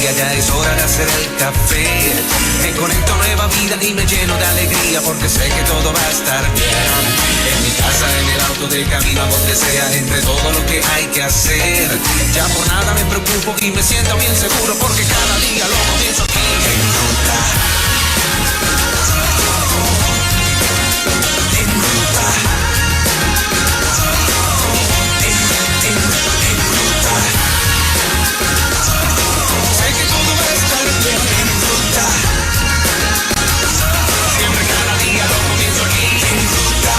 día, ya es hora de hacer el café. Me conecto a nueva vida y me lleno de alegría porque sé que todo va a estar bien. En mi casa, en el auto, de camino a donde sea, entre todo lo que hay que hacer. Ya por nada me preocupo y me siento bien seguro porque cada día lo comienzo aquí en Ruta. En Ruta. En Ruta. Sé que todo va a estar bien en Ruta. Siempre cada día lo comienzo aquí en Ruta.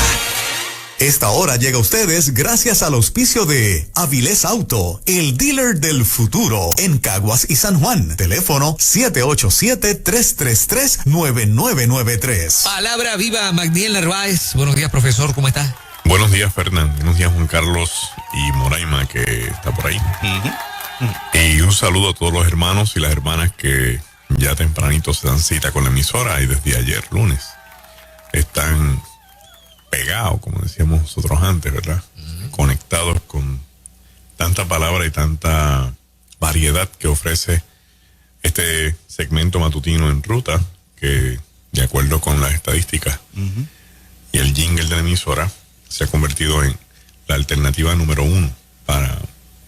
Esta hora llega a ustedes gracias al auspicio de Avilés Auto, el dealer del futuro, en Caguas y San Juan. Teléfono 787-333-9993. Palabra viva, Magdiel Narváez. Buenos días, profesor, ¿cómo está? Buenos días, Fernán. Buenos días, Juan Carlos y Moraima, que está por ahí. Y un saludo a todos los hermanos y las hermanas que ya tempranito se dan cita con la emisora y desde ayer, lunes, están pegados, como decíamos nosotros antes, ¿verdad? Conectados con tanta palabra y tanta variedad que ofrece este segmento matutino en Ruta, que de acuerdo con las estadísticas y el jingle de la emisora, se ha convertido en la alternativa número 1 para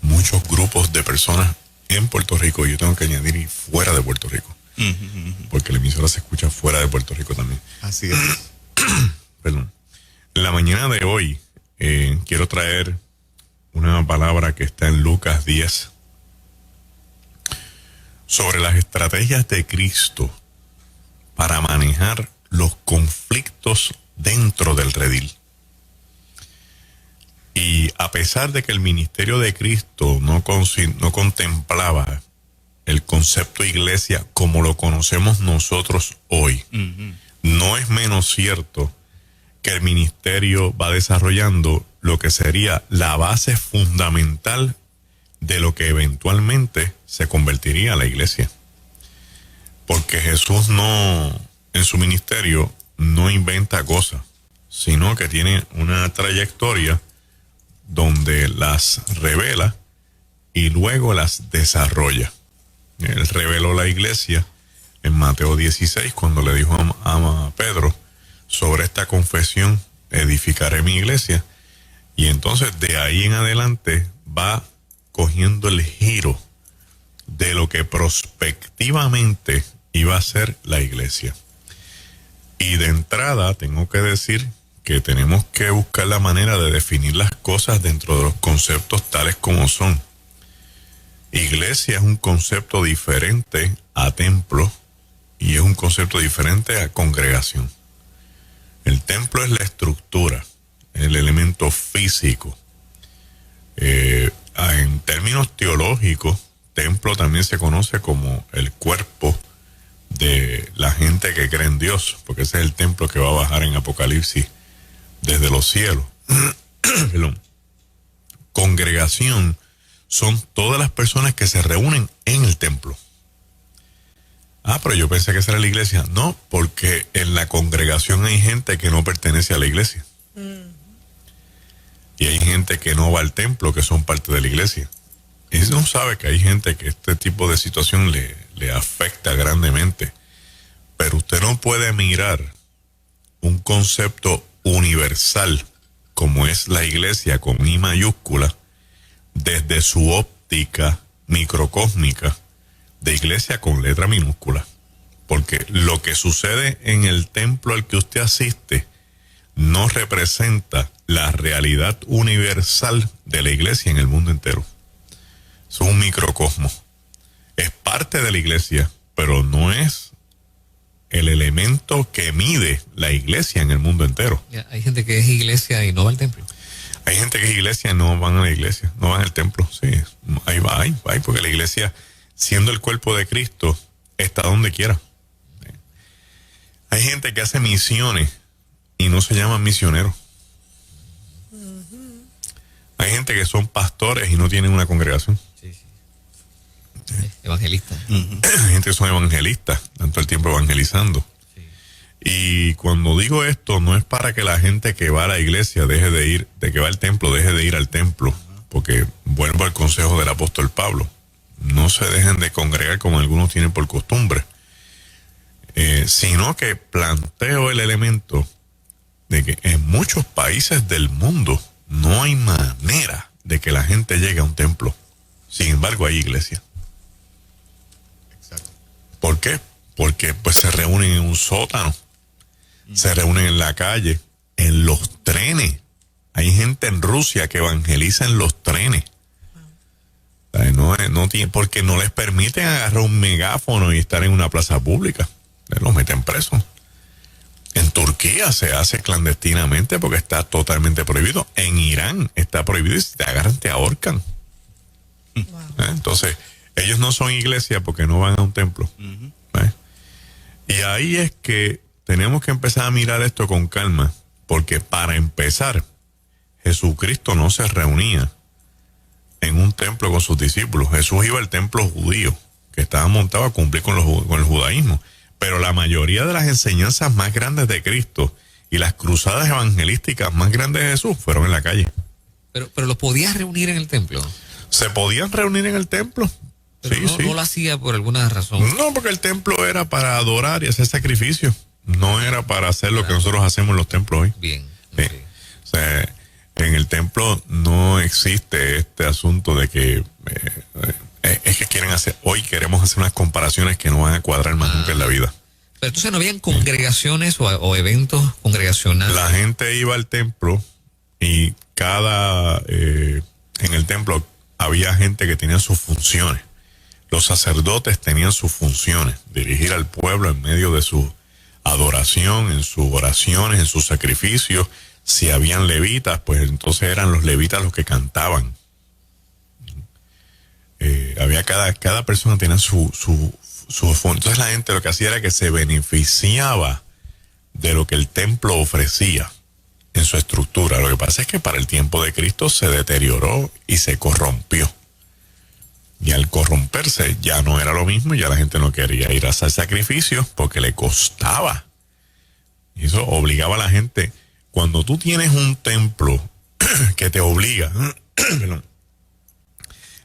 muchos grupos de personas en Puerto Rico. Y yo tengo que añadir y fuera de Puerto Rico, porque la emisora se escucha fuera de Puerto Rico también. Así es. Perdón. La mañana de hoy quiero traer una palabra que está en Lucas 10 sobre las estrategias de Cristo para manejar los conflictos dentro del redil. Y a pesar de que el ministerio de Cristo no contemplaba el concepto iglesia como lo conocemos nosotros hoy, no es menos cierto que el ministerio va desarrollando lo que sería la base fundamental de lo que eventualmente se convertiría la iglesia. Porque Jesús en su ministerio no inventa cosas, sino que tiene una trayectoria donde las revela y luego las desarrolla. Él reveló la iglesia en Mateo 16 cuando le dijo a Pedro: sobre esta confesión edificaré mi iglesia. Y entonces de ahí en adelante va cogiendo el giro de lo que prospectivamente iba a ser la iglesia. Y de entrada tengo que decir que tenemos que buscar la manera de definir las cosas dentro de los conceptos tales como son. Iglesia es un concepto diferente a templo y es un concepto diferente a congregación. El templo es la estructura, el elemento físico. En términos teológicos, templo también se conoce como el cuerpo de la gente que cree en Dios, porque ese es el templo que va a bajar en Apocalipsis desde los cielos. Congregación son todas las personas que se reúnen en el templo. Pero yo pensé que esa era la iglesia. No, porque en la congregación hay gente que no pertenece a la iglesia. Y hay gente que no va al templo, que son parte de la iglesia. Y uno sabe que hay gente que este tipo de situación le afecta grandemente. Pero usted no puede mirar un concepto universal como es la iglesia con I mayúscula desde su óptica microcósmica de iglesia con letra minúscula, porque lo que sucede en el templo al que usted asiste no representa la realidad universal de la iglesia en el mundo entero. Es un microcosmos. Es parte de la iglesia, pero no es el elemento que mide la iglesia en el mundo entero. Hay gente que es iglesia y no va al templo. Hay gente que es iglesia y no van a la iglesia, no van al templo. Sí, ahí va, porque la iglesia, siendo el cuerpo de Cristo, está donde quiera. Hay gente que hace misiones y no se llaman misioneros. Hay gente que son pastores y no tienen una congregación. Evangelistas. Hay gente que son evangelistas, tanto el tiempo evangelizando. Y cuando digo esto, no es para que la gente que va a la iglesia deje de ir, de que va al templo, deje de ir al templo, porque vuelvo al consejo del apóstol Pablo. no se dejen de congregar como algunos tienen por costumbre, sino que planteo el elemento de que en muchos países del mundo no hay manera de que la gente llegue a un templo. Sin embargo, hay iglesia. Exacto. ¿Por qué? Porque pues se reúnen en un sótano, se reúnen en la calle, en los trenes. Hay gente en Rusia que evangeliza en los trenes. O sea, no tiene, porque no les permiten agarrar un megáfono y estar en una plaza pública. Los meten presos. En Turquía se hace clandestinamente porque está totalmente prohibido. En Irán está prohibido y si te agarran te ahorcan. Entonces, ellos no son iglesia porque no van a un templo. Y ahí es que tenemos que empezar a mirar esto con calma, porque para empezar, Jesucristo no se reunía en un templo con sus discípulos. Jesús iba al templo judío, que estaba montado a cumplir con el judaísmo. Pero la mayoría de las enseñanzas más grandes de Cristo y las cruzadas evangelísticas más grandes de Jesús fueron en la calle. Pero los podías reunir en el templo. ¿Se podían reunir en el templo? Pero Sí. no lo hacía por alguna razón. No, porque el templo era para adorar y hacer sacrificios. No era para hacer lo que nosotros hacemos en los templos hoy. Bien. Sí. Ok. O sea, en el templo no existe este asunto de que es que hoy queremos hacer unas comparaciones que no van a cuadrar más nunca en la vida. Pero entonces no habían congregaciones o eventos congregacionales. La gente iba al templo y en el templo había gente que tenía sus funciones. Los sacerdotes tenían sus funciones, dirigir al pueblo en medio de su adoración, en sus oraciones, en sus sacrificios. Si habían levitas, pues entonces eran los levitas los que cantaban. Cada persona tenía su entonces la gente lo que hacía era que se beneficiaba de lo que el templo ofrecía en su estructura. Lo que pasa es que para el tiempo de Cristo se deterioró y se corrompió. Y al corromperse ya no era lo mismo, ya la gente no quería ir a hacer sacrificios porque le costaba. Y eso obligaba a la gente. Cuando tú tienes un templo que te obliga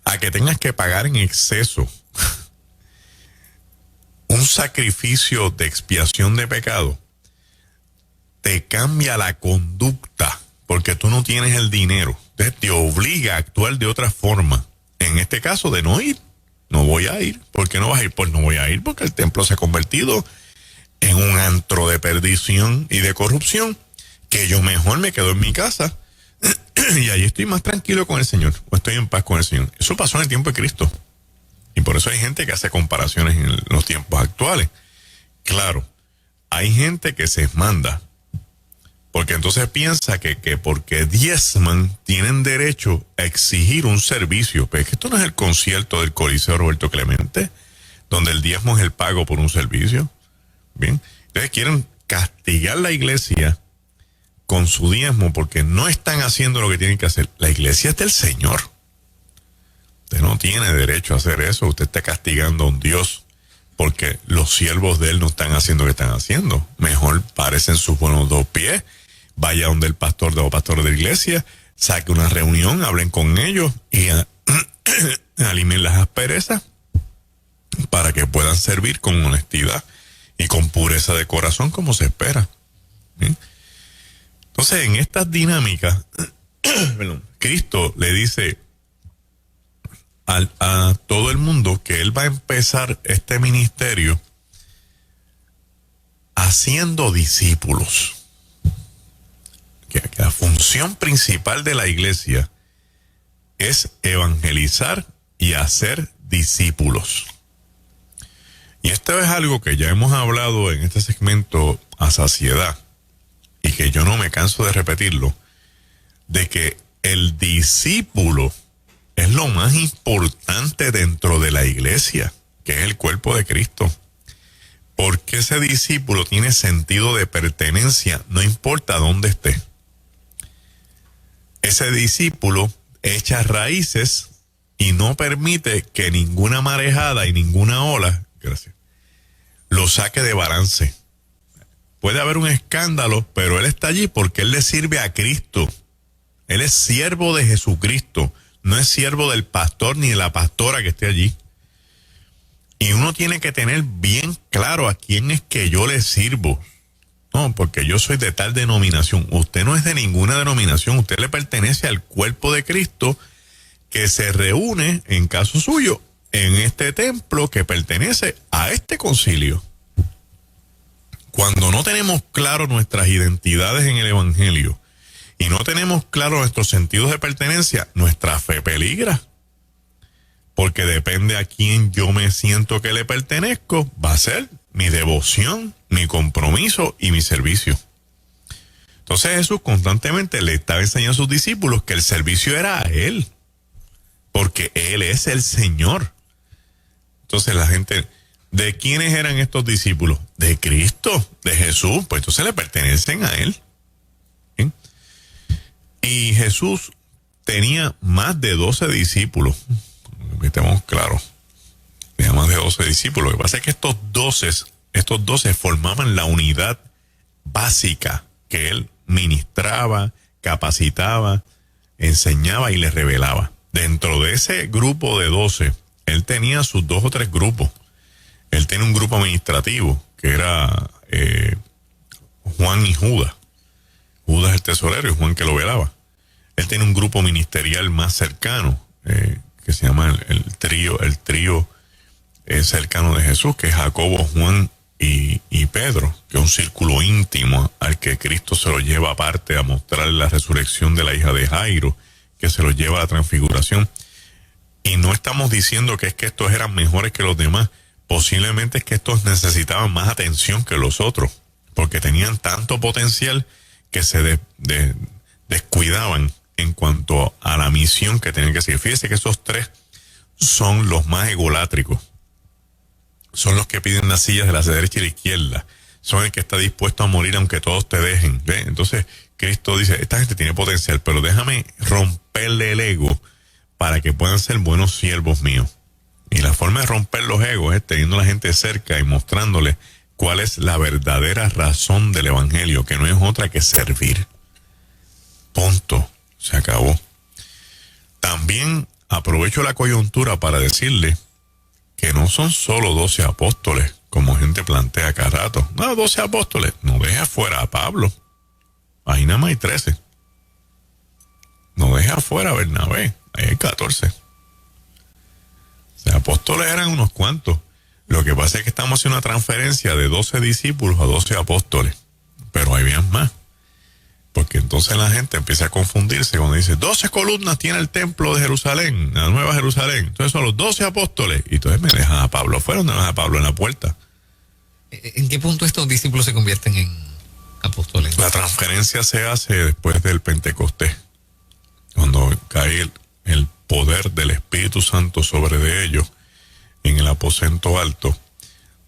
a que tengas que pagar en exceso un sacrificio de expiación de pecado, te cambia la conducta porque tú no tienes el dinero. Entonces te obliga a actuar de otra forma. En este caso de no ir. No voy a ir. ¿Por qué no vas a ir? Pues no voy a ir porque el templo se ha convertido en un antro de perdición y de corrupción, que yo mejor me quedo en mi casa y ahí estoy más tranquilo con el Señor, o estoy en paz con el Señor. Eso pasó en el tiempo de Cristo. Y por eso hay gente que hace comparaciones en los tiempos actuales. Claro, hay gente que se manda, porque entonces piensa que porque diezman tienen derecho a exigir un servicio. Pero es que esto no es el concierto del Coliseo Roberto Clemente, donde el diezmo es el pago por un servicio. Bien, entonces quieren castigar la iglesia con su diezmo porque no están haciendo lo que tienen que hacer. La iglesia es del Señor. Usted no tiene derecho a hacer eso. Usted está castigando a un Dios porque los siervos de él no están haciendo lo que están haciendo. Mejor párese en sus buenos dos pies, vaya donde el pastor o pastor de la iglesia, saque una reunión, hablen con ellos y alimen las asperezas para que puedan servir con honestidad y con pureza de corazón como se espera. ¿Sí? Entonces, en estas dinámicas, Cristo le dice a todo el mundo que él va a empezar este ministerio haciendo discípulos. Que la función principal de la iglesia es evangelizar y hacer discípulos. Y esto es algo que ya hemos hablado en este segmento a saciedad y que yo no me canso de repetirlo, de que el discípulo es lo más importante dentro de la iglesia, que es el cuerpo de Cristo. Porque ese discípulo tiene sentido de pertenencia, no importa dónde esté. Ese discípulo echa raíces y no permite que ninguna marejada y ninguna ola, lo saque de balance. Puede haber un escándalo, pero él está allí porque él le sirve a Cristo. Él es siervo de Jesucristo. no es siervo del pastor ni de la pastora que esté allí. Y uno tiene que tener bien claro a quién es que yo le sirvo. No, porque yo soy de tal denominación. Usted no es de ninguna denominación. Usted le pertenece al cuerpo de Cristo que se reúne, en caso suyo, en este templo que pertenece a este concilio. Cuando no tenemos claro nuestras identidades en el Evangelio y no tenemos claro nuestros sentidos de pertenencia, nuestra fe peligra. Porque depende a quién yo me siento que le pertenezco, va a ser mi devoción, mi compromiso y mi servicio. Entonces Jesús constantemente le estaba enseñando a sus discípulos que el servicio era a Él, porque Él es el Señor. Entonces la gente, ¿de quiénes eran estos discípulos? De Cristo, de Jesús, pues entonces le pertenecen a Él. ¿Sí? Y Jesús tenía más de 12 discípulos. Que estemos claros, tenía más de 12 discípulos. Lo que pasa es que estos 12 formaban la unidad básica que él ministraba, capacitaba, enseñaba y les revelaba. Dentro de ese grupo de 12, él tenía sus 2 o 3 grupos. Él tenía un grupo administrativo que era Juan y Judas. Judas el tesorero y Juan que lo velaba. Él tenía un grupo ministerial más cercano, que se llama el trío cercano de Jesús, que es Jacobo, Juan y Pedro, que es un círculo íntimo al que Cristo se lo lleva aparte a mostrar la resurrección de la hija de Jairo, que se lo lleva a la transfiguración. Y no estamos diciendo que es que estos eran mejores que los demás, posiblemente es que estos necesitaban más atención que los otros, porque tenían tanto potencial que se descuidaban en cuanto a la misión que tenían que seguir. Fíjese que esos 3 son los más egolátricos. Son los que piden las sillas de la derecha y la izquierda. Son el que está dispuesto a morir aunque todos te dejen. ¿Ve? Entonces Cristo dice, esta gente tiene potencial, pero déjame romperle el ego para que puedan ser buenos siervos míos. Y la forma de romper los egos es teniendo a la gente cerca y mostrándole cuál es la verdadera razón del Evangelio, que no es otra que servir. Punto. Se acabó. También aprovecho la coyuntura para decirle que no son solo 12 apóstoles, como gente plantea cada rato. No, 12 apóstoles. No deja fuera a Pablo. Ahí nada más hay 13. No deja fuera a Bernabé. Ahí hay 14. O sea, apóstoles eran unos cuantos. Lo que pasa es que estamos haciendo una transferencia de 12 discípulos a 12 apóstoles. Pero hay bien más. Porque entonces la gente empieza a confundirse cuando dice 12 columnas tiene el templo de Jerusalén, la Nueva Jerusalén. Entonces son los 12 apóstoles. Y entonces me dejan a Pablo afuera, me dejan a Pablo en la puerta. ¿En qué punto estos discípulos se convierten en apóstoles? La transferencia se hace después del Pentecostés, cuando cae el poder del Espíritu Santo sobre de ellos en el aposento alto,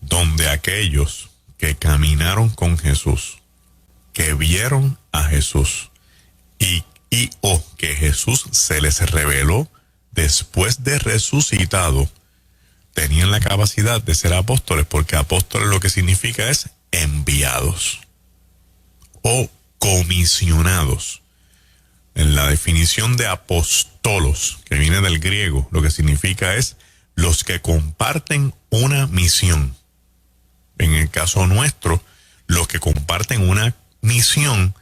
donde aquellos que caminaron con Jesús, que vieron a Jesús y que Jesús se les reveló después de resucitado, tenían la capacidad de ser apóstoles, porque apóstoles lo que significa es enviados o comisionados. En la definición de apóstolos, que viene del griego, lo que significa es los que comparten una misión. En el caso nuestro, los que comparten una misión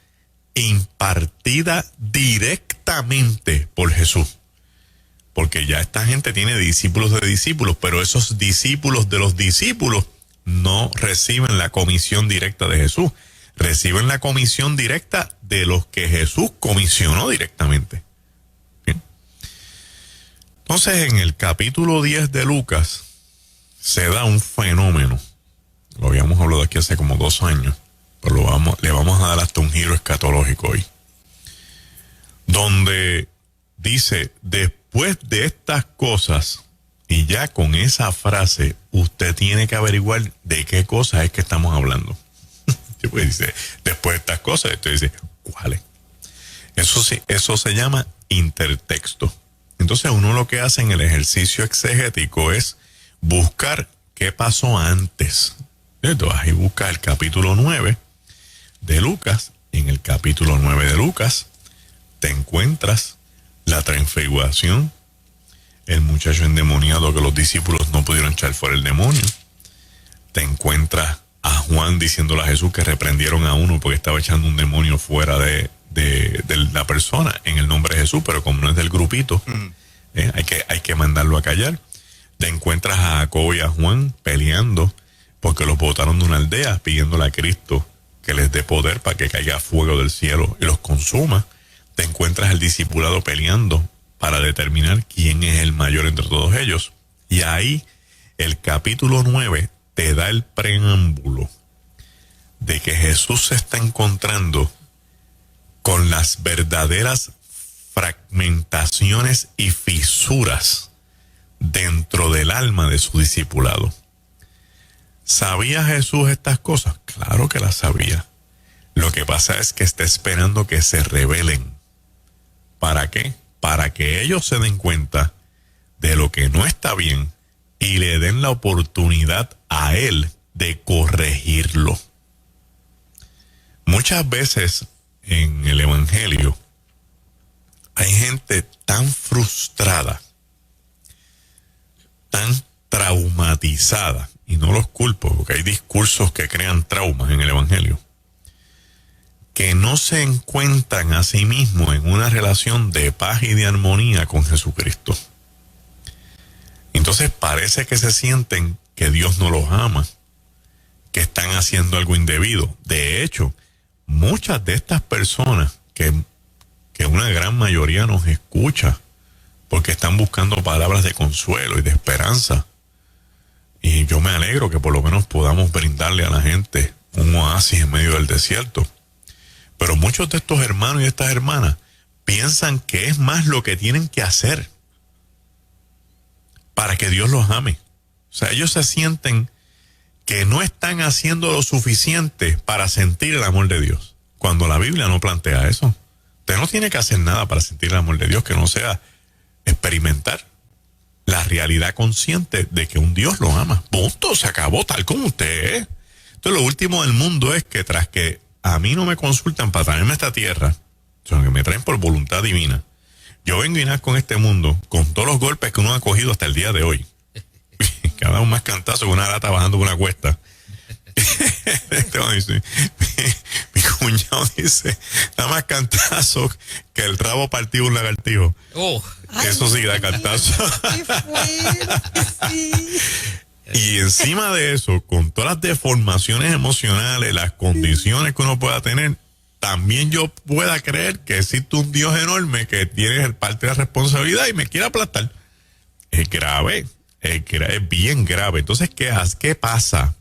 impartida directamente por Jesús. Porque ya esta gente tiene discípulos de discípulos, pero esos discípulos de los discípulos no reciben la comisión directa de Jesús. Reciben la comisión directa de los que Jesús comisionó directamente. Bien. Entonces, en el capítulo 10 de Lucas se da un fenómeno. Lo habíamos hablado aquí hace como 2 años, pero le vamos a dar hasta un giro escatológico hoy. Donde dice, después de estas cosas, y ya con esa frase, usted tiene que averiguar de qué cosas es que estamos hablando. Pues dice, después de estas cosas, usted dice, ¿cuáles? Eso se llama intertexto. Entonces uno lo que hace en el ejercicio exegético es buscar qué pasó antes. Entonces ahí busca el capítulo 9 de Lucas. En el capítulo 9 de Lucas te encuentras la transfiguración, el muchacho endemoniado que los discípulos no pudieron echar fuera el demonio. Te encuentras a Juan diciéndole a Jesús que reprendieron a uno porque estaba echando un demonio fuera de la persona en el nombre de Jesús, pero como no es del grupito, hay que mandarlo a callar. Te encuentras a Jacobo y a Juan peleando porque los botaron de una aldea pidiéndole a Cristo que les dé poder para que caiga fuego del cielo y los consuma. Te encuentras al discipulado peleando para determinar quién es el mayor entre todos ellos. Y ahí el capítulo 9 te da el preámbulo de que Jesús se está encontrando con las verdaderas fragmentaciones y fisuras dentro del alma de su discipulado. ¿Sabía Jesús estas cosas? Claro que las sabía. Lo que pasa es que está esperando que se revelen. ¿Para qué? Para que ellos se den cuenta de lo que no está bien y le den la oportunidad a él de corregirlo. Muchas veces en el Evangelio hay gente tan frustrada, tan traumatizada, y no los culpo porque hay discursos que crean traumas en el Evangelio, que no se encuentran a sí mismos en una relación de paz y de armonía con Jesucristo. Entonces parece que se sienten que Dios no los ama, que están haciendo algo indebido. De hecho, muchas de estas personas que una gran mayoría nos escucha porque están buscando palabras de consuelo y de esperanza, y yo me alegro que por lo menos podamos brindarle a la gente un oasis en medio del desierto. Pero muchos de estos hermanos y estas hermanas piensan que es más lo que tienen que hacer para que Dios los ame. O sea, ellos se sienten que no están haciendo lo suficiente para sentir el amor de Dios, cuando la Biblia no plantea eso. Usted no tiene que hacer nada para sentir el amor de Dios que no sea experimentar la realidad consciente de que un Dios lo ama. Punto, se acabó, tal como usted es. Entonces lo último del mundo es que tras que a mí no me consultan para traerme a esta tierra, sino que me traen por voluntad divina, yo vengo y nazco en este mundo con todos los golpes que uno ha cogido hasta el día de hoy. Que ha dado más cantazo que una lata bajando por una cuesta. Mi cuñado dice, da más cantazo que el rabo partido un lagartijo. Eso sí da cantazo. ¡Qué fuerte, sí! Y encima de eso, con todas las deformaciones emocionales, las condiciones que uno pueda tener, también yo pueda creer que existe un Dios enorme que tiene parte de la responsabilidad y me quiere aplastar. Es grave, es bien grave. Entonces, ¿qué pasa?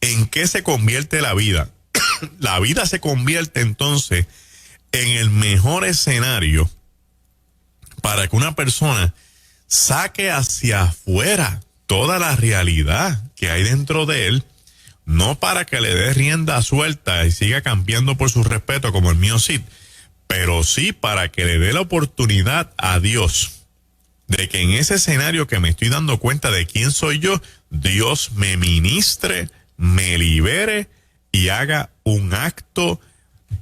¿En qué se convierte la vida? La vida se convierte entonces en el mejor escenario para que una persona saque hacia afuera toda la realidad que hay dentro de él, no para que le dé rienda suelta y siga cambiando por su respeto como el mío Cid, pero sí para que le dé la oportunidad a Dios de que en ese escenario que me estoy dando cuenta de quién soy yo, Dios me ministre, me libere y haga un acto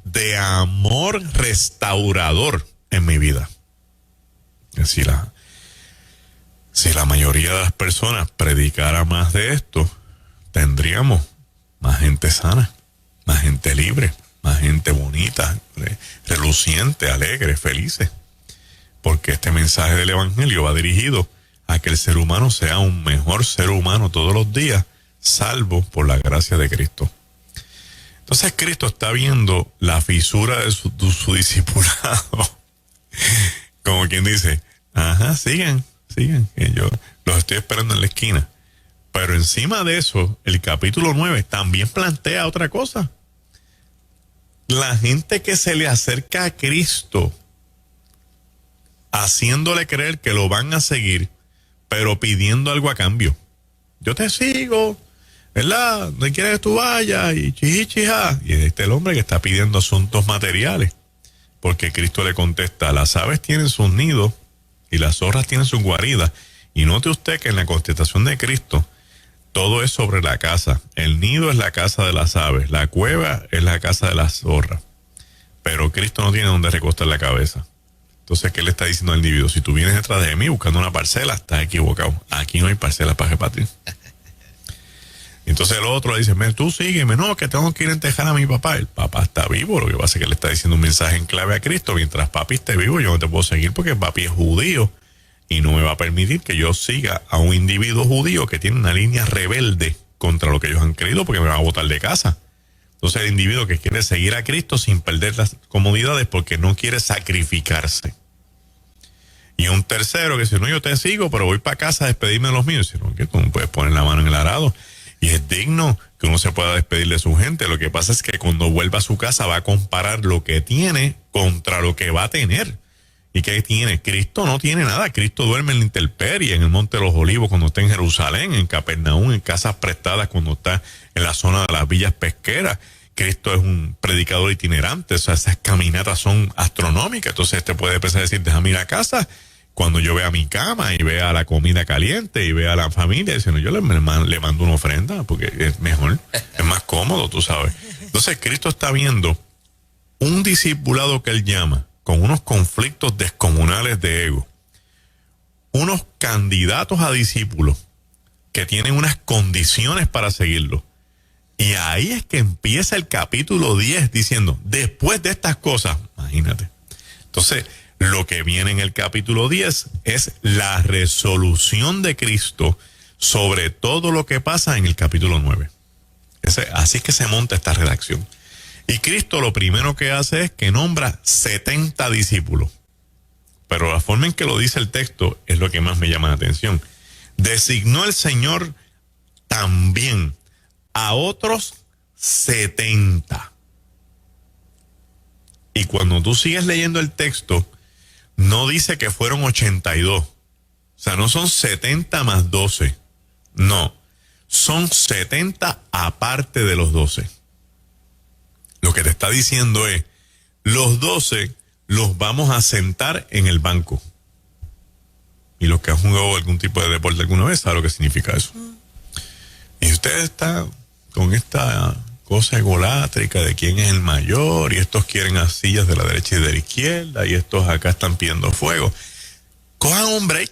de amor restaurador en mi vida. Si la mayoría de las personas predicara más de esto, tendríamos más gente sana, más gente libre, más gente bonita, reluciente, alegre, felices. Porque este mensaje del Evangelio va dirigido a que el ser humano sea un mejor ser humano todos los días, salvo por la gracia de Cristo. Entonces Cristo está viendo la fisura de su discipulado. Como quien dice, sigan, que yo los estoy esperando en la esquina. Pero encima de eso, el capítulo 9 también plantea otra cosa. La gente que se le acerca a Cristo, haciéndole creer que lo van a seguir, pero pidiendo algo a cambio. Yo te sigo, ¿verdad? ¿Dónde quieres que tú vayas? Y chichija. Y este es el hombre que está pidiendo asuntos materiales. Porque Cristo le contesta, las aves tienen sus nidos y las zorras tienen sus guaridas. Y note usted que en la contestación de Cristo, todo es sobre la casa. El nido es la casa de las aves, la cueva es la casa de las zorras. Pero Cristo no tiene donde recostar la cabeza. Entonces, ¿qué le está diciendo al individuo? Si tú vienes detrás de mí buscando una parcela, estás equivocado. Aquí no hay parcela para repartir. Entonces el otro le dice, tú sígueme, no, que tengo que ir a enterrar a mi papá. El papá está vivo, lo que pasa es que le está diciendo un mensaje en clave a Cristo. Mientras papi esté vivo, yo no te puedo seguir porque papi es judío y no me va a permitir que yo siga a un individuo judío que tiene una línea rebelde contra lo que ellos han creído porque me va a botar de casa. Entonces el individuo que quiere seguir a Cristo sin perder las comodidades porque no quiere sacrificarse. Y un tercero que dice, no, yo te sigo, pero voy para casa a despedirme de los míos. Dice, no, que tú no puedes poner la mano en el arado. Y es digno que uno se pueda despedir de su gente. Lo que pasa es que cuando vuelva a su casa va a comparar lo que tiene contra lo que va a tener. ¿Y qué tiene? Cristo no tiene nada. Cristo duerme en la intemperie, en el Monte de los Olivos cuando está en Jerusalén, en Capernaum, en casas prestadas cuando está en la zona de las villas pesqueras. Cristo es un predicador itinerante. O sea, esas caminatas son astronómicas. Entonces este puede empezar a decir, déjame ir a casa cuando yo vea mi cama y vea la comida caliente y vea a la familia, diciendo, yo le mando una ofrenda porque es mejor, es más cómodo, tú sabes. Entonces Cristo está viendo un discipulado que él llama con unos conflictos descomunales de ego, unos candidatos a discípulos que tienen unas condiciones para seguirlo. Y ahí es que empieza el capítulo 10 diciendo, después de estas cosas, imagínate. Entonces, lo que viene en el capítulo 10 es la resolución de Cristo sobre todo lo que pasa en el capítulo 9. Así es que se monta esta redacción. Y Cristo lo primero que hace es que nombra 70 discípulos. Pero la forma en que lo dice el texto es lo que más me llama la atención. Designó el Señor también a otros 70. Y cuando tú sigues leyendo el texto, no dice que fueron 82. O sea, no son 70 más 12. No, son 70 aparte de los 12. Lo que te está diciendo es, los 12 los vamos a sentar en el banco. Y los que han jugado algún tipo de deporte alguna vez saben lo que significa eso. Y usted está con esta cosa egolátrica de quién es el mayor, y estos quieren a sillas de la derecha y de la izquierda, y estos acá están pidiendo fuego. Cojan un break,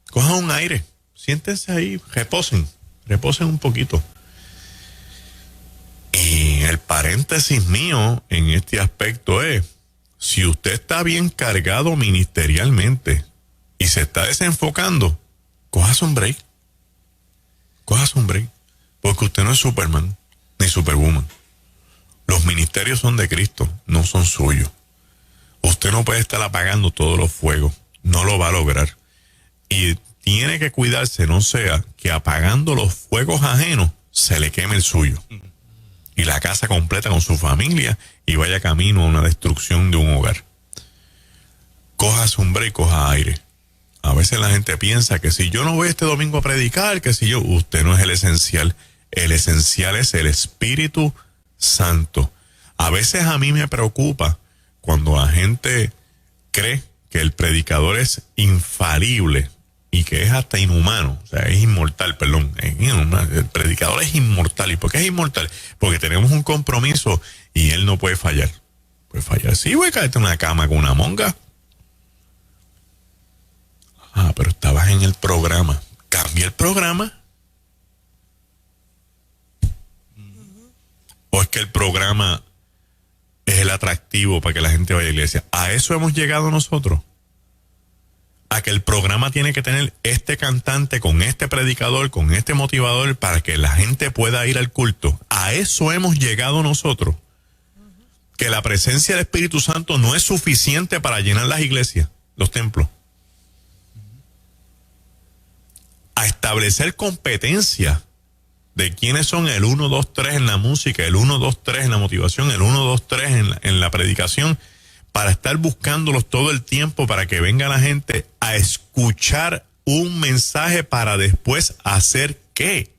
cojan un aire, siéntense ahí, reposen un poquito. Y el paréntesis mío en este aspecto es, si usted está bien cargado ministerialmente y se está desenfocando, cojas un break, porque usted no es Superman ni Superwoman. Los ministerios son de Cristo, no son suyos. Usted no puede estar apagando todos los fuegos, no lo va a lograr. Y tiene que cuidarse, no sea que apagando los fuegos ajenos se le queme el suyo. Y la casa completa con su familia y vaya camino a una destrucción de un hogar. Coja un break, coja aire. A veces la gente piensa que si yo no voy este domingo a predicar, que si yo, usted no es el esencial. El esencial es el Espíritu Santo. A veces a mí me preocupa cuando la gente cree que el predicador es infalible y que es hasta inhumano, o sea, es inmortal, perdón. El predicador es inmortal. ¿Y por qué es inmortal? Porque tenemos un compromiso y él no puede fallar. Puede fallar. Sí, voy a caerte en una cama con una monga. Ah, pero estabas en el programa. Cambia el programa. ¿O es que el programa es el atractivo para que la gente vaya a la iglesia? ¿A eso hemos llegado nosotros? ¿A que el programa tiene que tener este cantante con este predicador, con este motivador para que la gente pueda ir al culto? ¿A eso hemos llegado nosotros? Que la presencia del Espíritu Santo no es suficiente para llenar las iglesias, los templos. A establecer competencia de quiénes son el 1, 2, 3 en la música, el 1, 2, 3 en la motivación, el 1, 2, 3 en la predicación, para estar buscándolos todo el tiempo para que venga la gente a escuchar un mensaje para después hacer ¿qué?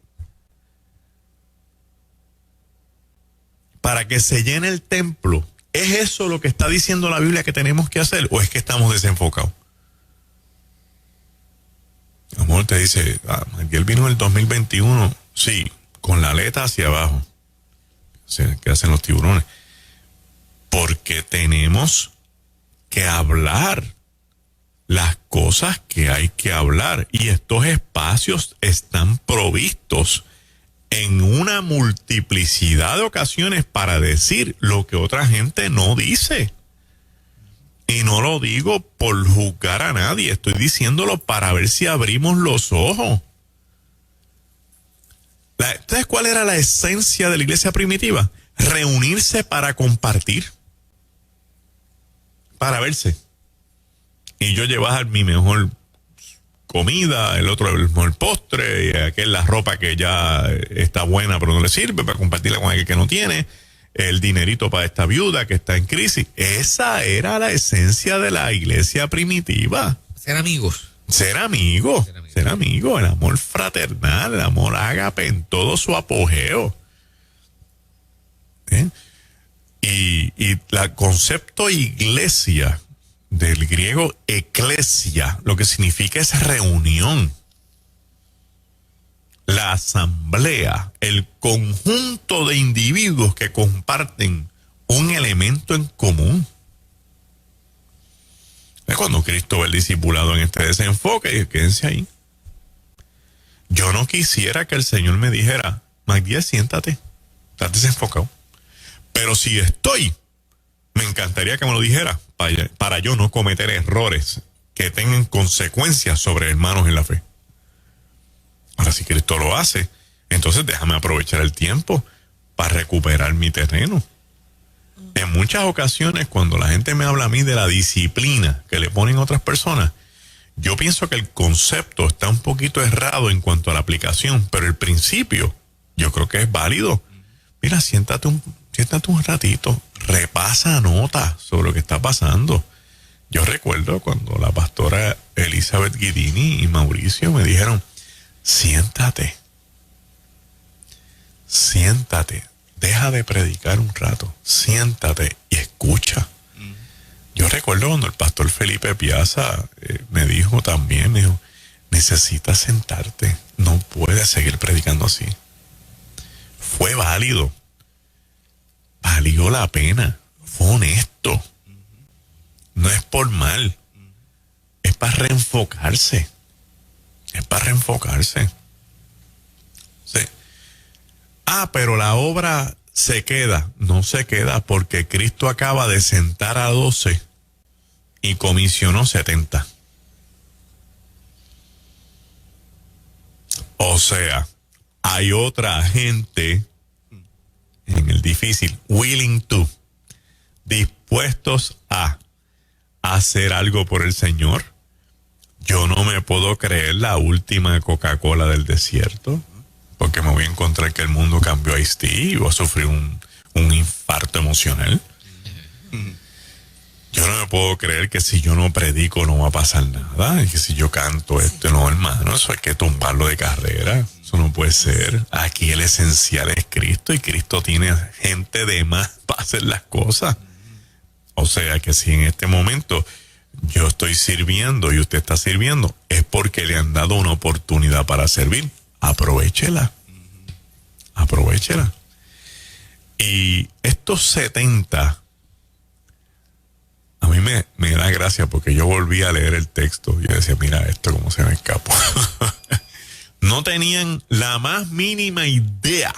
Para que se llene el templo. ¿Es eso lo que está diciendo la Biblia que tenemos que hacer o es que estamos desenfocados? Amor, te dice, él vino en el 2021, sí, con la aleta hacia abajo, que hacen los tiburones, porque tenemos que hablar las cosas que hay que hablar. Y estos espacios están provistos en una multiplicidad de ocasiones para decir lo que otra gente no dice. Y no lo digo por juzgar a nadie, estoy diciéndolo para ver si abrimos los ojos. ¿Entonces cuál era la esencia de la iglesia primitiva? Reunirse para compartir, para verse. Y yo llevar mi mejor comida, el otro el mejor postre, y aquel la ropa que ya está buena pero no le sirve, para compartirla con alguien que no tiene, el dinerito para esta viuda que está en crisis. Esa era la esencia de la iglesia primitiva. Ser amigos. Ser amigo, el amor fraternal, el amor ágape en todo su apogeo. Y el concepto iglesia, del griego eclesia, lo que significa es reunión. La asamblea, el conjunto de individuos que comparten un elemento en común. Cuando Cristo ve el discipulado en este desenfoque, quédense ahí. Yo no quisiera que el Señor me dijera, Magdiel, siéntate, estás desenfocado. Pero si estoy, me encantaría que me lo dijera para yo no cometer errores que tengan consecuencias sobre hermanos en la fe. Ahora, si Cristo lo hace, entonces déjame aprovechar el tiempo para recuperar mi terreno. En muchas ocasiones, cuando la gente me habla a mí de la disciplina que le ponen otras personas, yo pienso que el concepto está un poquito errado en cuanto a la aplicación, pero el principio yo creo que es válido. Mira, siéntate un ratito, repasa nota sobre lo que está pasando. Yo recuerdo cuando la pastora Elizabeth Guidini y Mauricio me dijeron, siéntate, deja de predicar un rato, siéntate y escucha. Yo recuerdo cuando el pastor Felipe Piazza me dijo, necesitas sentarte, no puedes seguir predicando así. Fue válido, valió la pena, fue honesto. No es por mal, es para reenfocarse. Sí. Pero la obra se queda. No se queda porque Cristo acaba de sentar a 12 y comisionó 70. O sea, hay otra gente en el difícil, willing to, dispuestos a hacer algo por el Señor. Yo no me puedo creer la última Coca-Cola del desierto, porque me voy a encontrar que el mundo cambió a Ice-T y voy a sufrir un infarto emocional. Yo no me puedo creer que si yo no predico no va a pasar nada, y que si yo canto no, hermano, eso hay que tumbarlo de carrera. Eso no puede ser. Aquí el esencial es Cristo, y Cristo tiene gente de más para hacer las cosas. O sea que si en este momento yo estoy sirviendo y usted está sirviendo, es porque le han dado una oportunidad para servir. Aprovechela. Y estos 70, a mí me da gracia porque yo volví a leer el texto y yo decía, mira esto cómo se me escapó. No tenían la más mínima idea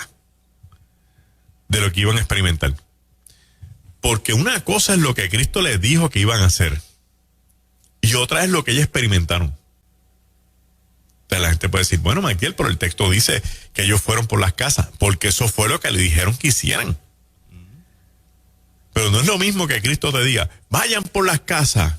de lo que iban a experimentar. Porque una cosa es lo que Cristo les dijo que iban a hacer, y otra es lo que ellos experimentaron. Entonces la gente puede decir, bueno, Magdiel, pero el texto dice que ellos fueron por las casas, porque eso fue lo que le dijeron que hicieran. Pero no es lo mismo que Cristo te diga, vayan por las casas,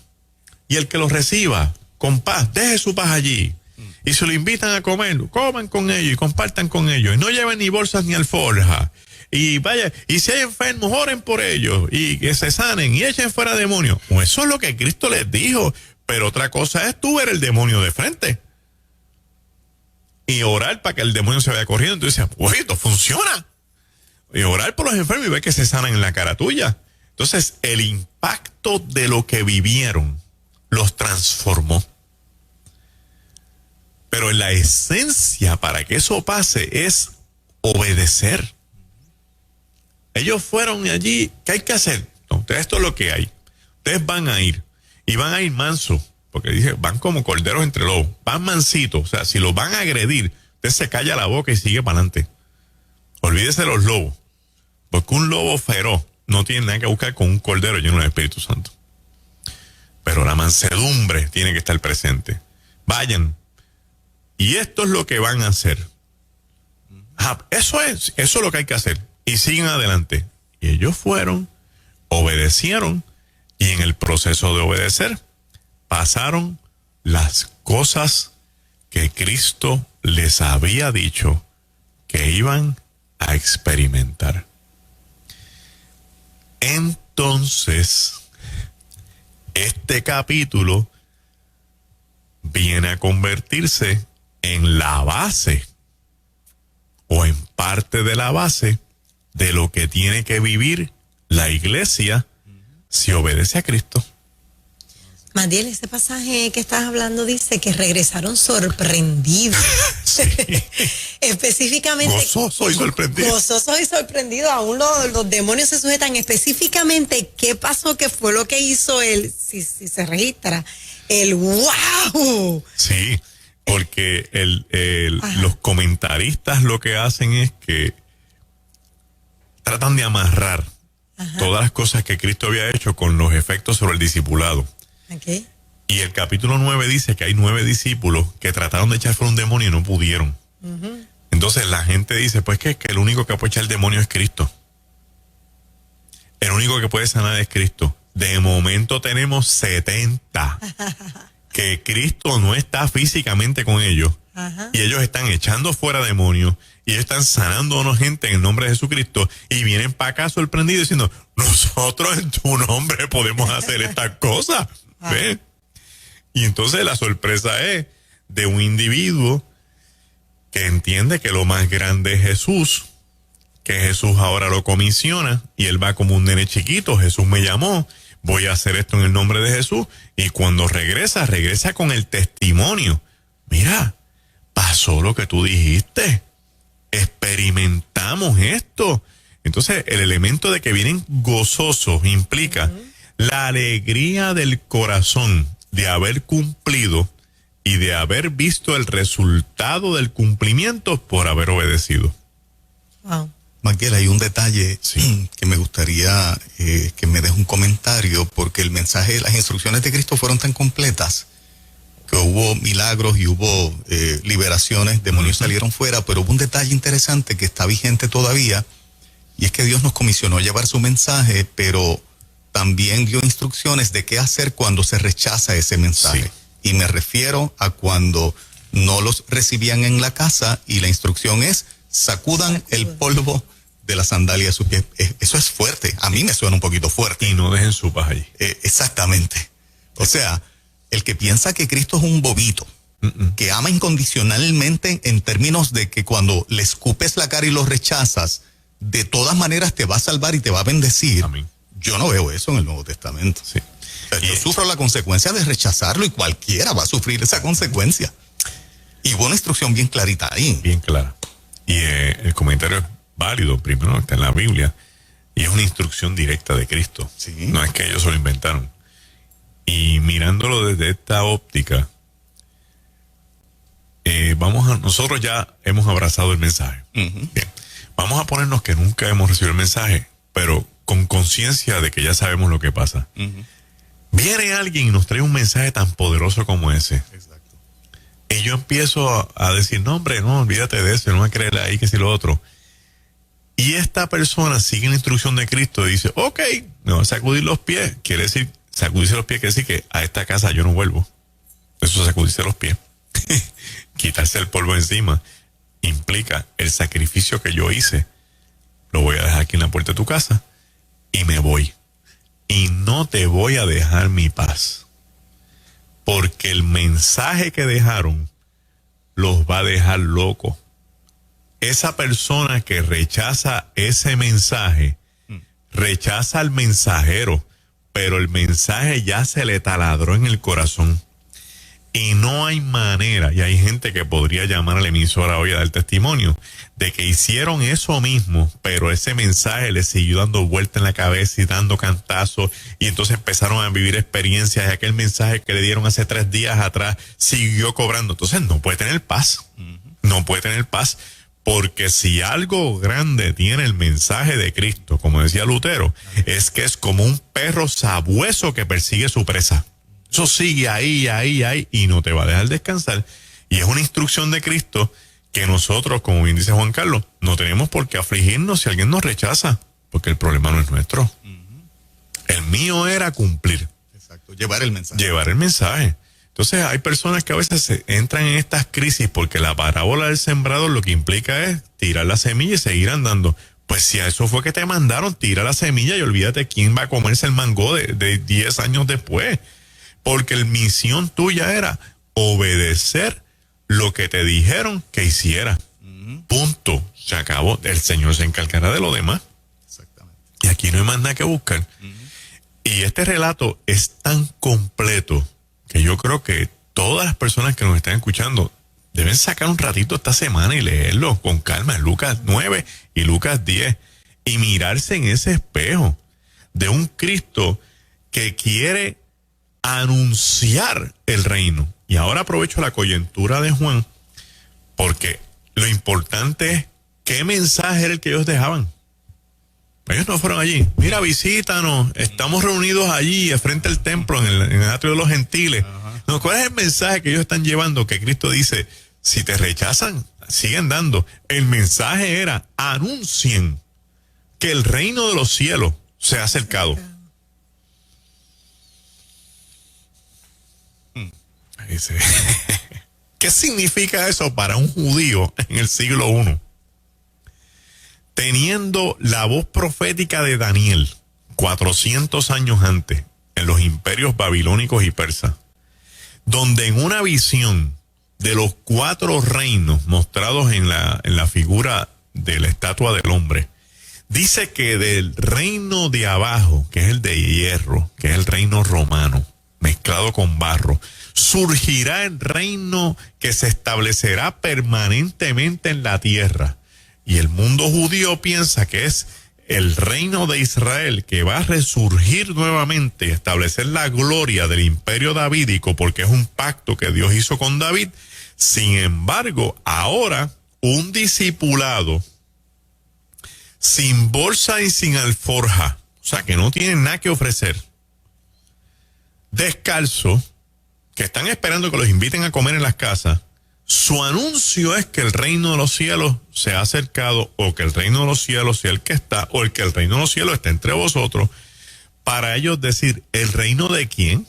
y el que los reciba con paz, deje su paz allí. Y si lo invitan a comer, coman con ellos y compartan con ellos. Y no lleven ni bolsas ni alforjas. Y vaya, y si hay enfermos, oren por ellos y que se sanen y echen fuera demonios. Pues eso es lo que Cristo les dijo. Pero otra cosa es tú ver el demonio de frente y orar para que el demonio se vaya corriendo. Entonces dices, pues esto funciona. Y orar por los enfermos y ver que se sanan en la cara tuya. Entonces el impacto de lo que vivieron los transformó. Pero en la esencia para que eso pase es obedecer. Ellos fueron allí, ¿qué hay que hacer? Entonces, esto es lo que hay. ustedes van a ir, y van a ir mansos, porque dice, van como corderos entre lobos, van mansitos, o sea, si los van a agredir, usted se calla la boca y sigue para adelante. Olvídese de los lobos, porque un lobo feroz no tiene nada que buscar con un cordero lleno del Espíritu Santo. Pero la mansedumbre tiene que estar presente. Vayan, y esto es lo que van a hacer. Eso es lo que hay que hacer. Y siguen adelante. Y ellos fueron, obedecieron, y en el proceso de obedecer, pasaron las cosas que Cristo les había dicho que iban a experimentar. Entonces, este capítulo viene a convertirse en la base o en parte de la base de lo que tiene que vivir la iglesia si obedece a Cristo. Madiel, ese pasaje que estás hablando dice que regresaron sorprendidos. Sí. Específicamente. Gozoso y sorprendido. Gozoso y sorprendido. Aún los demonios se sujetan. Específicamente, ¿qué pasó? ¿Qué fue lo que hizo él? Si se registra. El wow. Sí, porque los comentaristas lo que hacen es que tratan de amarrar todas las cosas que Cristo había hecho con los efectos sobre el discipulado. Okay. Y el capítulo 9 dice que hay 9 discípulos que trataron de echar fuera un demonio y no pudieron. Entonces la gente dice, pues que el único que puede echar el demonio es Cristo. El único que puede sanar es Cristo. De momento tenemos 70 que Cristo no está físicamente con ellos. Y ellos están echando fuera demonios y ellos están sanando a una gente en el nombre de Jesucristo y vienen para acá sorprendidos diciendo, nosotros en tu nombre podemos hacer estas cosas. ¿Ven? Y entonces la sorpresa es de un individuo que entiende que lo más grande es Jesús, que Jesús ahora lo comisiona y él va como un nene chiquito. Jesús me llamó, voy a hacer esto en el nombre de Jesús. Y cuando regresa con el testimonio. Mira, pasó lo que tú dijiste, experimentamos esto. Entonces el elemento de que vienen gozosos implica la alegría del corazón de haber cumplido y de haber visto el resultado del cumplimiento por haber obedecido. Wow. Magdiel, hay un detalle que me gustaría que me des un comentario, porque el mensaje, las instrucciones de Cristo fueron tan completas que hubo milagros y hubo liberaciones, demonios salieron fuera, pero hubo un detalle interesante que está vigente todavía, y es que Dios nos comisionó a llevar su mensaje, pero también dio instrucciones de qué hacer cuando se rechaza ese mensaje. Sí. Y me refiero a cuando no los recibían en la casa y la instrucción es sacudan el polvo de la sandalia de sus pies. Eso es fuerte. A mí me suena un poquito fuerte. Y no dejen su paz allí. Exactamente. O sea, el que piensa que Cristo es un bobito, que ama incondicionalmente en términos de que cuando le escupes la cara y lo rechazas, de todas maneras te va a salvar y te va a bendecir. Amén. Yo no veo eso en el Nuevo Testamento. Sí. O sea, yo sufro la consecuencia de rechazarlo y cualquiera va a sufrir esa consecuencia. Y hubo una instrucción bien clarita ahí. Bien clara. Y el comentario es válido, primero está en la Biblia, y es una instrucción directa de Cristo. Sí. No es que ellos se lo inventaron. Y mirándolo desde esta óptica, nosotros ya hemos abrazado el mensaje. Bien. Vamos a ponernos que nunca hemos recibido el mensaje, pero con conciencia de que ya sabemos lo que pasa. Viene alguien y nos trae un mensaje tan poderoso como ese. Exacto. Y yo empiezo a decir, no hombre, no, olvídate de eso, no me crees ahí que si lo otro. Y esta persona sigue la instrucción de Cristo y dice, ok, me voy a sacudir los pies. Quiere decir, sacudirse los pies quiere decir que a esta casa yo no vuelvo. Eso es sacudirse los pies. Quitarse el polvo encima implica el sacrificio que yo hice. Lo voy a dejar aquí en la puerta de tu casa y me voy. Y no te voy a dejar mi paz. Porque el mensaje que dejaron los va a dejar locos. Esa persona que rechaza ese mensaje, rechaza al mensajero, pero el mensaje ya se le taladró en el corazón. Y no hay manera, y hay gente que podría llamar a la emisora hoy a dar testimonio, de que hicieron eso mismo, pero ese mensaje les siguió dando vuelta en la cabeza y dando cantazos, y entonces empezaron a vivir experiencias, y aquel mensaje que le dieron hace 3 días atrás siguió cobrando. Entonces no puede tener paz, no puede tener paz, porque si algo grande tiene el mensaje de Cristo, como decía Lutero, es que es como un perro sabueso que persigue su presa. Eso sigue ahí, y no te va a dejar descansar. Y es una instrucción de Cristo que nosotros, como bien dice Juan Carlos, no tenemos por qué afligirnos si alguien nos rechaza, porque el problema no es nuestro. El mío era cumplir. Exacto, llevar el mensaje. Llevar el mensaje. Entonces hay personas que a veces entran en estas crisis porque la parábola del sembrador lo que implica es tirar la semilla y seguir andando. Pues si a eso fue que te mandaron, tira la semilla y olvídate quién va a comerse el mango de 10 años después. Porque la misión tuya era obedecer lo que te dijeron que hiciera. Punto. Se acabó. El Señor se encargará de lo demás. Exactamente. Y aquí no hay más nada que buscar. Y este relato es tan completo que yo creo que todas las personas que nos están escuchando deben sacar un ratito esta semana y leerlo con calma. Lucas 9 y Lucas 10. Y mirarse en ese espejo de un Cristo que quiere anunciar el reino. Y ahora aprovecho la coyuntura de Juan, porque lo importante es qué mensaje era el que ellos dejaban. Ellos no fueron allí. Mira, visítanos, estamos reunidos allí frente al templo en el atrio de los gentiles. No, ¿cuál es el mensaje que ellos están llevando? Que Cristo dice, si te rechazan, siguen dando. El mensaje era, anuncien que el reino de los cielos se ha acercado. Dice, ¿qué significa eso para un judío en el siglo I? Teniendo la voz profética de Daniel 400 años antes en los imperios babilónicos y persas, donde en una visión de los 4 reinos mostrados en la figura de la estatua del hombre, dice que del reino de abajo, que es el de hierro, que es el reino romano, mezclado con barro, surgirá el reino que se establecerá permanentemente en la tierra. Y el mundo judío piensa que es el reino de Israel que va a resurgir nuevamente y establecer la gloria del imperio davídico, porque es un pacto que Dios hizo con David. Sin embargo, ahora un discipulado sin bolsa y sin alforja, o sea que no tienen nada que ofrecer, descalzo, que están esperando que los inviten a comer en las casas, su anuncio es que el reino de los cielos se ha acercado, o que el reino de los cielos sea el que está, o el que el reino de los cielos está entre vosotros, para ellos decir, ¿el reino de quién?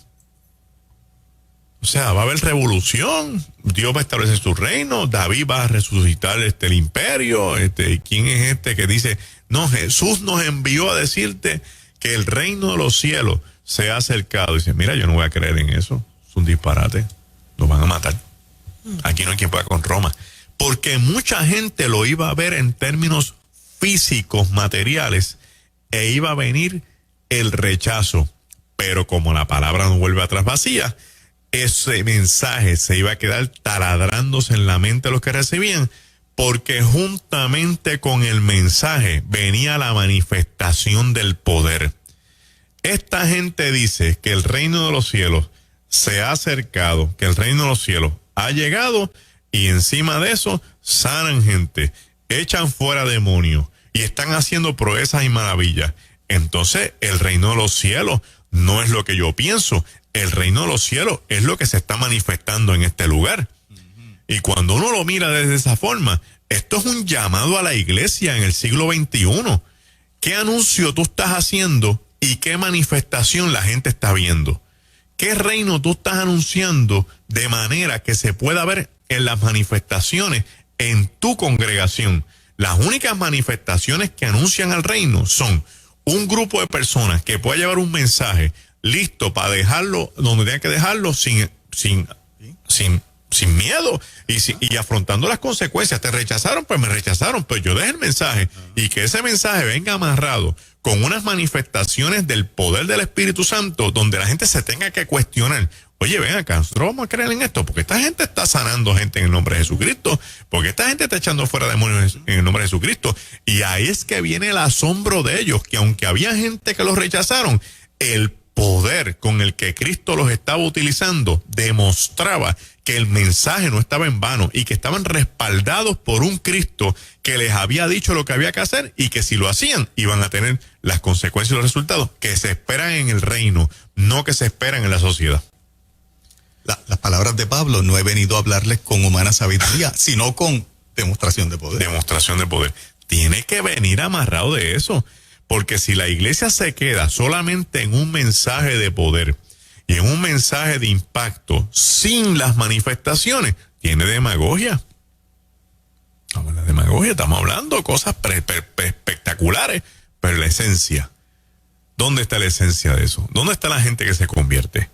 O sea, va a haber revolución, Dios va a establecer su reino, David va a resucitar el imperio, ¿quién es este que dice, no, Jesús nos envió a decirte que el reino de los cielos se ha acercado? Dice, mira, yo no voy a creer en eso. Un disparate, nos van a matar. Aquí no hay quien pueda con Roma, porque mucha gente lo iba a ver en términos físicos, materiales, e iba a venir el rechazo. Pero como la palabra no vuelve atrás vacía, ese mensaje se iba a quedar taladrándose en la mente de los que recibían, porque juntamente con el mensaje venía la manifestación del poder. Esta gente dice que el reino de los cielos se ha acercado, que el reino de los cielos ha llegado, y encima de eso sanan gente, echan fuera demonios y están haciendo proezas y maravillas. Entonces el reino de los cielos no es lo que yo pienso, el reino de los cielos es lo que se está manifestando en este lugar. Y cuando uno lo mira desde esa forma, esto es un llamado a la iglesia en el siglo XXI. ¿Qué anuncio tú estás haciendo y qué manifestación la gente está viendo? ¿Qué reino tú estás anunciando de manera que se pueda ver en las manifestaciones en tu congregación? Las únicas manifestaciones que anuncian al reino son un grupo de personas que pueda llevar un mensaje listo para dejarlo donde tenga que dejarlo sin miedo y afrontando las consecuencias. Te rechazaron, pues me rechazaron, pues yo dejé el mensaje, y que ese mensaje venga amarrado con unas manifestaciones del poder del Espíritu Santo donde la gente se tenga que cuestionar, Oye, ven acá, nosotros vamos a creer en esto, porque esta gente está sanando gente en el nombre de Jesucristo, porque esta gente está echando fuera demonios en el nombre de Jesucristo. Y ahí es que viene el asombro de ellos, que aunque había gente que los rechazaron, el poder con el que Cristo los estaba utilizando demostraba que el mensaje no estaba en vano y que estaban respaldados por un Cristo que les había dicho lo que había que hacer y que si lo hacían iban a tener las consecuencias y los resultados que se esperan en el reino, no que se esperan en la sociedad. Las palabras de Pablo, no he venido a hablarles con humana sabiduría, sino con demostración de poder. Demostración de poder. Tiene que venir amarrado de eso, porque si la iglesia se queda solamente en un mensaje de poder y en un mensaje de impacto sin las manifestaciones, tiene demagogia. La demagogia, estamos hablando de cosas espectaculares, pero la esencia, ¿dónde está la esencia de eso? ¿Dónde está la gente que se convierte?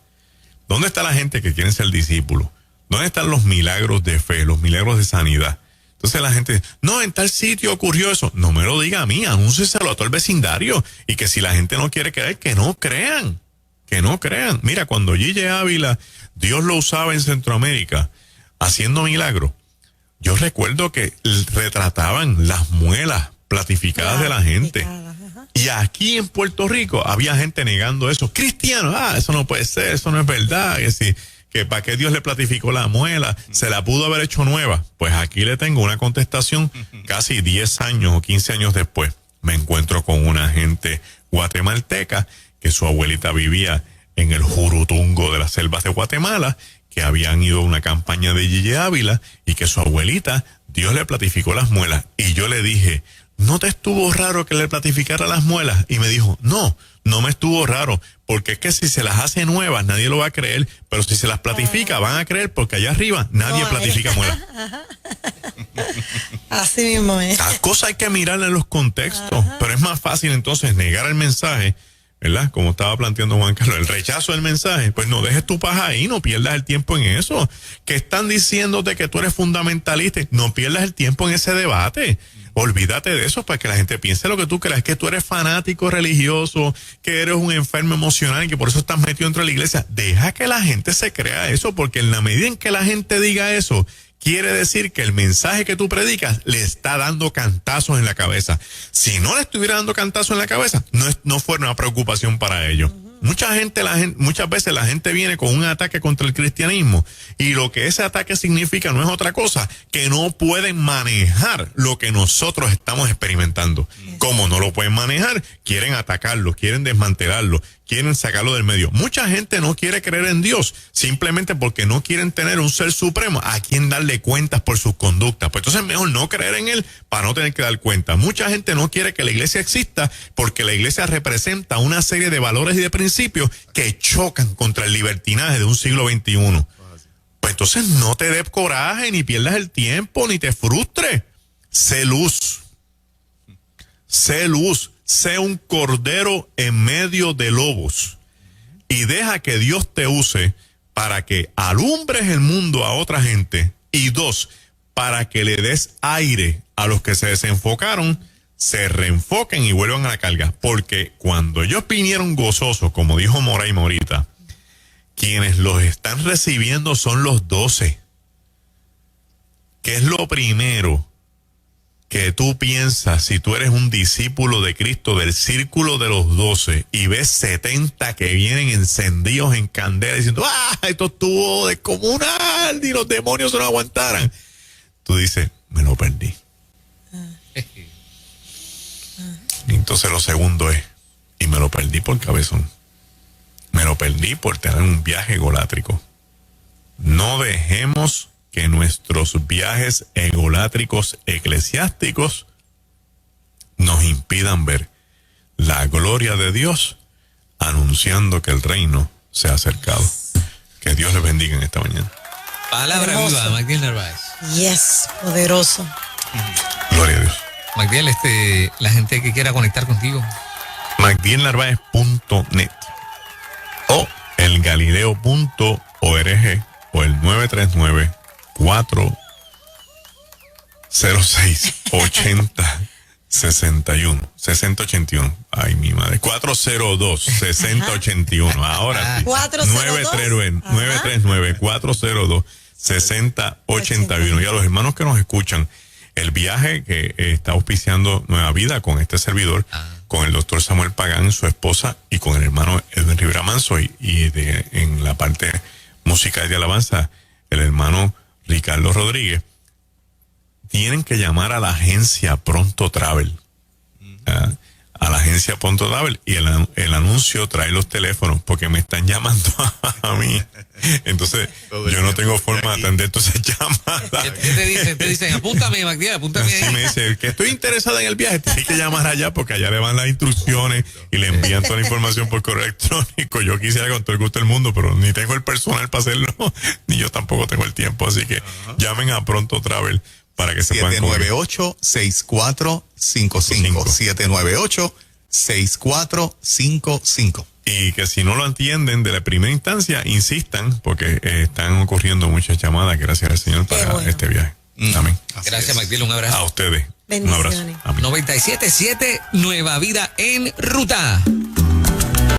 ¿Dónde está la gente que quiere ser discípulo? ¿Dónde están los milagros de fe, los milagros de sanidad? Entonces la gente, no, en tal sitio ocurrió eso. No me lo diga a mí, anúncieselo a todo el vecindario. Y que si la gente no quiere creer, que no crean. Que no crean. Mira, cuando Gille Ávila, Dios lo usaba en Centroamérica, haciendo milagros. Yo recuerdo que retrataban las muelas platificadas de la gente. Y aquí en Puerto Rico había gente negando eso. Cristianos, eso no puede ser, eso no es verdad. Que para qué Dios le platificó la muela, se la pudo haber hecho nueva. Pues aquí le tengo una contestación casi 10 años o 15 años después. Me encuentro con una gente guatemalteca que su abuelita vivía en el Jurutungo de las selvas de Guatemala, que habían ido a una campaña de Gille Ávila y que su abuelita, Dios le platificó las muelas. Y yo le dije, ¿no te estuvo raro que le platificara las muelas? Y me dijo, no me estuvo raro, porque es que si se las hace nuevas nadie lo va a creer, pero si se las platifica van a creer, porque allá arriba nadie platifica muelas. Así mismo es. Las cosas hay que mirarlas en los contextos, pero es más fácil entonces negar el mensaje, ¿verdad? Como estaba planteando Juan Carlos, el rechazo del mensaje, pues no dejes tu paja ahí, no pierdas el tiempo en eso. Que están diciéndote que tú eres fundamentalista, no pierdas el tiempo en ese debate. Olvídate de eso para que la gente piense lo que tú creas, que tú eres fanático religioso, que eres un enfermo emocional y que por eso estás metido dentro de la iglesia. Deja que la gente se crea eso, porque en la medida en que la gente diga eso, quiere decir que el mensaje que tú predicas le está dando cantazos en la cabeza. Si no le estuviera dando cantazos en la cabeza, no fuera una preocupación para ellos. Muchas veces la gente viene con un ataque contra el cristianismo y lo que ese ataque significa no es otra cosa que no pueden manejar lo que nosotros estamos experimentando. Como no lo pueden manejar, quieren atacarlo, quieren desmantelarlo, quieren sacarlo del medio. Mucha gente no quiere creer en Dios simplemente porque no quieren tener un ser supremo a quien darle cuentas por sus conductas. Pues entonces es mejor no creer en él para no tener que dar cuenta. Mucha gente no quiere que la iglesia exista porque la iglesia representa una serie de valores y de principios que chocan contra el libertinaje de un siglo XXI. Pues entonces no te des coraje, ni pierdas el tiempo, ni te frustres. Sé luz. Sé luz. Sé un cordero en medio de lobos. Y deja que Dios te use para que alumbres el mundo a otra gente. Y 2, para que le des aire a los que se desenfocaron, se reenfoquen y vuelvan a la carga. Porque cuando ellos vinieron gozosos, como dijo Moray Morita, quienes los están recibiendo son los 12. ¿Qué es lo primero que tú piensas si tú eres un discípulo de Cristo del círculo de los 12 y ves 70 que vienen encendidos en candela diciendo, esto estuvo descomunal y los demonios se lo aguantaran? Tú dices, me lo perdí. Y entonces lo segundo es, y me lo perdí por cabezón. Me lo perdí por tener un viaje egolátrico. No dejemos que nuestros viajes egolátricos eclesiásticos nos impidan ver la gloria de Dios anunciando que el reino se ha acercado. Que Dios les bendiga en esta mañana. Palabra viva, Magdiel Narváez. Yes, poderoso. Gloria a Dios. Magdiel, la gente que quiera conectar contigo. magdielnarváez.net o elgalileo.org o el 939-406-80 6081. Ay, mi madre. 402-6081. Ahora sí. 939-402-6081. Y a los hermanos que nos escuchan, el viaje que está auspiciando Nueva Vida con este servidor, con el doctor Samuel Pagán, su esposa, y con el hermano Edwin Rivera Manso, y en la parte musical de alabanza, el hermano Ricardo Rodríguez, tienen que llamar a la agencia Pronto Travel. A la agencia Pronto Travel, y el anuncio trae los teléfonos porque me están llamando a mí. Entonces, yo no tengo forma de atender todas esas llamadas. ¿Qué te dicen? Te dicen, apúntame, Magdiel, apúntame Sí, ahí. me dice que estoy interesada en el viaje, tienes que llamar allá porque allá le van las instrucciones y le envían toda la información por correo electrónico. Yo quisiera con todo el gusto del mundo, pero ni tengo el personal para hacerlo, ni yo tampoco tengo el tiempo, así que llamen a Pronto Travel para que se puedan cubrir. 798-6455. 798-6455. Y que si no lo entienden de la primera instancia, insistan, porque están ocurriendo muchas llamadas, gracias al Señor, para bueno. este viaje. Amén. Gracias, Magdiel, un abrazo. A ustedes. Un abrazo. Bendiciones. Amén. 97.7 Nueva Vida en Ruta.